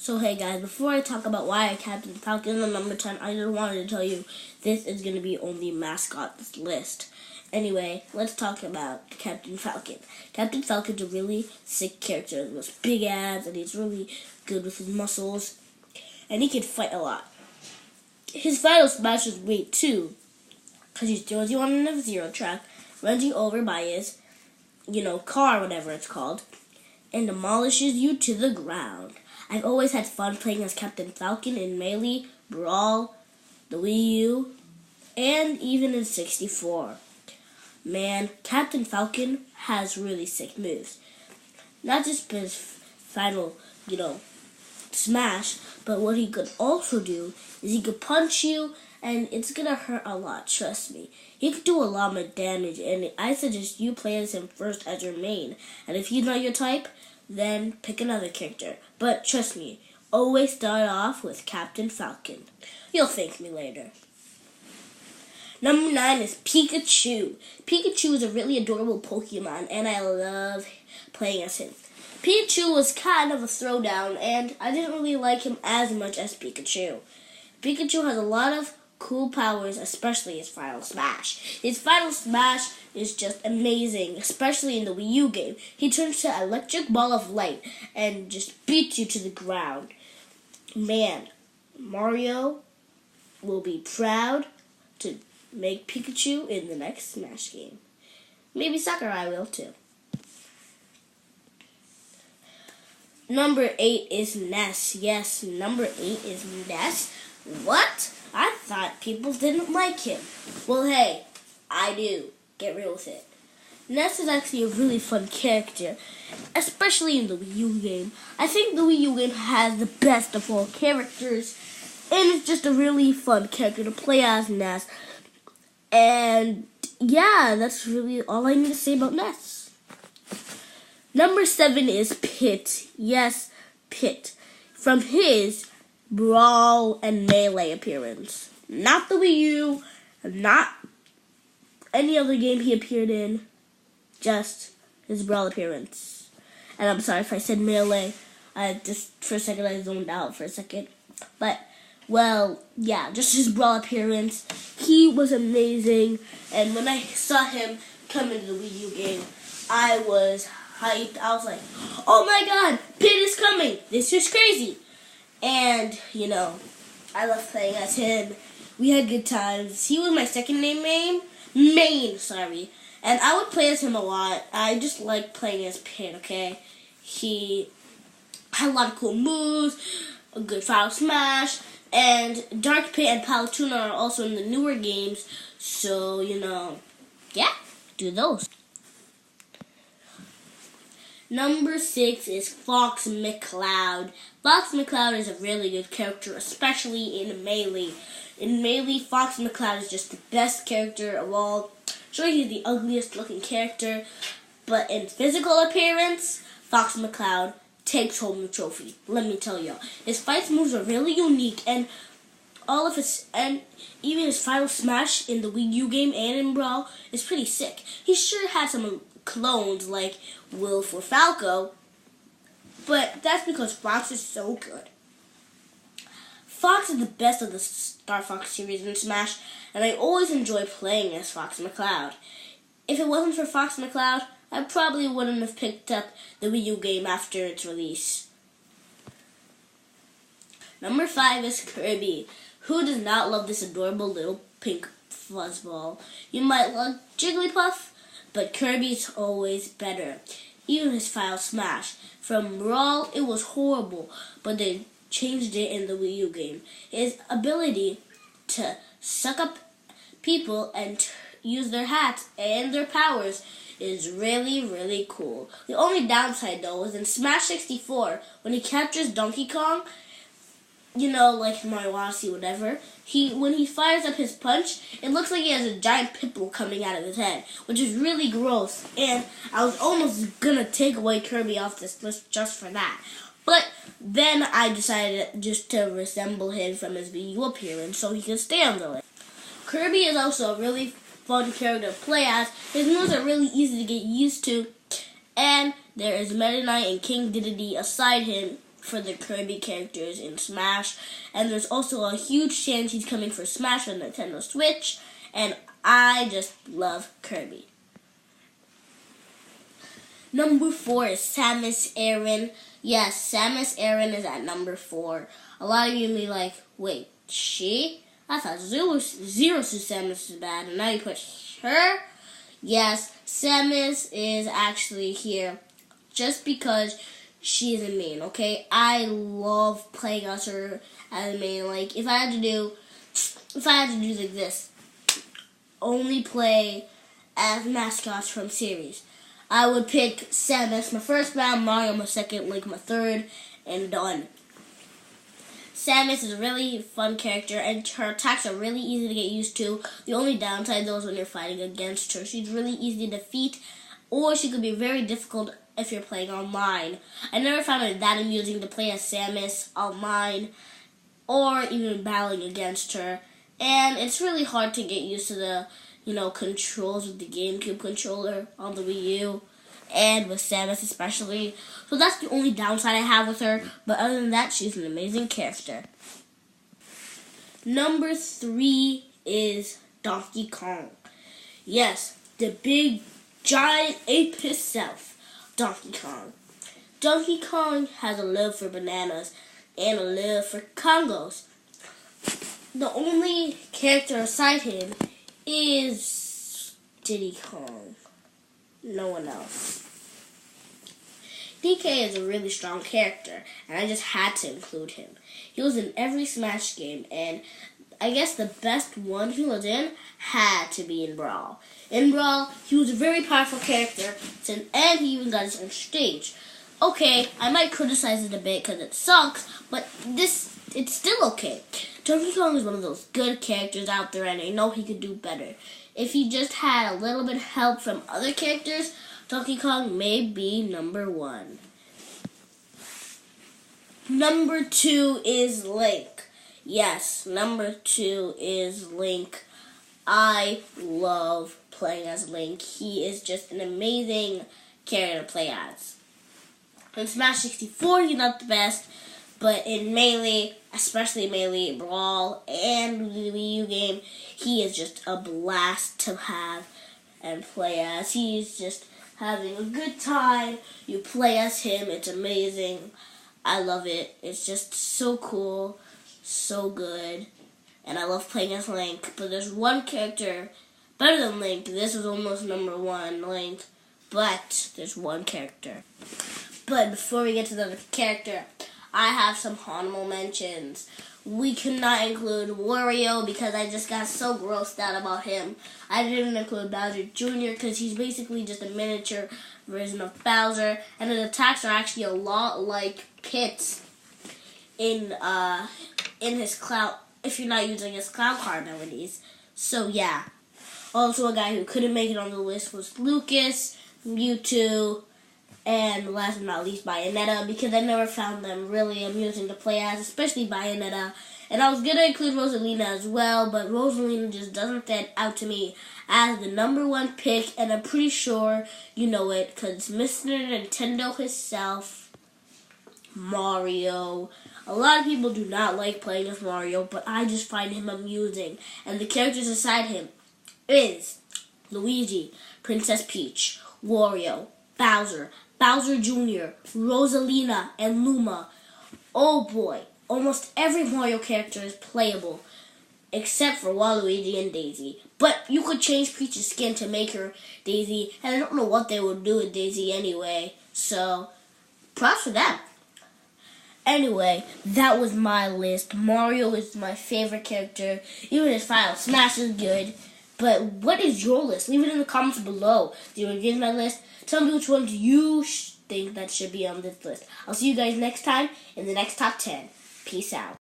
So hey guys, before I talk about why I Captain Falcon on number 10, I just wanted to tell you this is going to be only mascot list. Anyway, let's talk about Captain Falcon. Captain Falcon's a really sick character with big abs, and he's really good with his muscles, and he can fight a lot. His final smash is great too, because he throws you on an F-Zero track, runs you over by his, car, whatever it's called, and demolishes you to the ground. I've always had fun playing as Captain Falcon in Melee, Brawl, the Wii U, and even in 64. Man, Captain Falcon has really sick moves. Not just his final, smash, but what he could also do is he could punch you, and it's gonna hurt a lot, trust me. He could do a lot of damage, and I suggest you play as him first as your main. And if he's not your type, then pick another character. But trust me, always start off with Captain Falcon. You'll thank me later. Number 9 is Pikachu. Pikachu is a really adorable Pokemon, and I love playing as him. Pikachu was kind of a throwdown, and I didn't really like him as much as Pikachu. Pikachu has a lot of cool powers, especially his Final Smash. His Final Smash is just amazing, especially in the Wii U game. He turns to an electric ball of light and just beats you to the ground. Man, Mario will be proud to make Pikachu in the next Smash game. Maybe Sakurai will too. Number 8 is Ness. Yes, number 8 is Ness. What? I thought people didn't like him. Well, hey, I do. Get real with it. Ness is actually a really fun character, especially in the Wii U game. I think the Wii U game has the best of all characters, and it's just a really fun character to play as Ness. And yeah, that's really all I need to say about Ness. Number 7 is Pit. Yes, Pit. From his Brawl and Melee appearance. Not the Wii U, not any other game he appeared in, just his Brawl appearance. And I'm sorry if I said Melee. For a second I zoned out for a second. But, well, yeah, just his Brawl appearance. He was amazing. And when I saw him come into the Wii U game, I was hyped. I was like, oh my god, Pit is coming. This is crazy. And, I love playing as him. We had good times. He was my second main. And I would play as him a lot. I just like playing as Pit, okay? He had a lot of cool moves, a good Final Smash, and Dark Pit and Palutena are also in the newer games. So, yeah, do those. Number 6 is Fox McCloud. Fox McCloud is a really good character, especially in Melee. In Melee, Fox McCloud is just the best character of all. Sure, he's the ugliest looking character, but in physical appearance, Fox McCloud takes home the trophy. Let me tell y'all. His fight moves are really unique, and even his Final Smash in the Wii U game and in Brawl is pretty sick. He sure had some clones like Wilf or Falco, but that's because Fox is so good. Fox is the best of the Star Fox series in Smash, and I always enjoy playing as Fox McCloud. If it wasn't for Fox McCloud, I probably wouldn't have picked up the Wii U game after its release. Number 5 is Kirby. Who does not love this adorable little pink fuzzball? You might love Jigglypuff, but Kirby's always better. Even his Final Smash. From Brawl, it was horrible, but they changed it in the Wii U game. His ability to suck up people and use their hats and their powers is really, really cool. The only downside, though, is in Smash 64, when he captures Donkey Kong, like Mario Odyssey, whatever, when he fires up his punch, it looks like he has a giant pitbull coming out of his head, which is really gross, and I was almost gonna take away Kirby off this list just for that. But then I decided just to resemble him from his Wii U appearance so he could stay on the list. Kirby is also a really fun character to play as. His moves are really easy to get used to, and there is Meta Knight and King Dedede aside him for the Kirby characters in Smash, and there's also a huge chance he's coming for Smash on Nintendo Switch, and I just love Kirby. Number 4 is Samus Aran. Yes, Samus Aran is at number 4. A lot of you may be like, wait, she? I thought Zero Suit Samus is bad, and now you put her? Yes, Samus is actually here just because she is a main, okay? I love playing as her as a main. Like, if I had to do like this, only play as mascots from series, I would pick Samus my first round, Mario my second, Link my third, and done. Samus is a really fun character, and her attacks are really easy to get used to. The only downside, though, is when you're fighting against her. She's really easy to defeat, or she could be very difficult if you're playing online. I never found it that amusing to play as Samus online, or even battling against her. And it's really hard to get used to the, controls with the GameCube controller on the Wii U, and with Samus especially. So that's the only downside I have with her, but other than that, she's an amazing character. Number 3 is Donkey Kong. Yes, the big, giant ape himself, Donkey Kong. Donkey Kong has a love for bananas and a love for Congos. The only character aside him is Diddy Kong. No one else. DK is a really strong character, and I just had to include him. He was in every Smash game, and I guess the best one he was in had to be in Brawl. In Brawl, he was a very powerful character, and he even got his own stage. Okay, I might criticize it a bit because it sucks, but it's still okay. Donkey Kong is one of those good characters out there, and I know he could do better. If he just had a little bit of help from other characters, Donkey Kong may be number 1. Number 2 is Link. Yes, number 2 is Link. I love playing as Link. He is just an amazing character to play as. In Smash 64, he's not the best, but in Melee, especially Melee, Brawl, and the Wii U game, he is just a blast to have and play as. He's just having a good time. You play as him. It's amazing. I love it. It's just so cool, so good, and I love playing as Link. But there's one character better than Link. This is almost number 1, Link, but there's one character. But before we get to the character, I have some honorable mentions. We could not include Wario because I just got so grossed out about him. I didn't include Bowser Jr. because he's basically just a miniature version of Bowser, and his attacks are actually a lot like Pit's in his cloud, if you're not using his cloud card abilities. So yeah. Also, a guy who couldn't make it on the list was Lucas, Mewtwo, and last but not least, Bayonetta, because I never found them really amusing to play as, especially Bayonetta. And I was going to include Rosalina as well, but Rosalina just doesn't stand out to me as the number 1 pick, and I'm pretty sure you know it, because Mr. Nintendo himself, Mario. A lot of people do not like playing as Mario, but I just find him amusing. And the characters aside him is Luigi, Princess Peach, Wario, Bowser, Bowser Jr., Rosalina, and Luma. Oh boy, almost every Mario character is playable, except for Waluigi and Daisy. But you could change Peach's skin to make her Daisy, and I don't know what they would do with Daisy anyway, so props for them. Anyway, that was my list. Mario is my favorite character, even his Final Smash is good. But what is your list? Leave it in the comments below. Do you agree with my list? Tell me which ones you think that should be on this list. I'll see you guys next time in the next top 10. Peace out.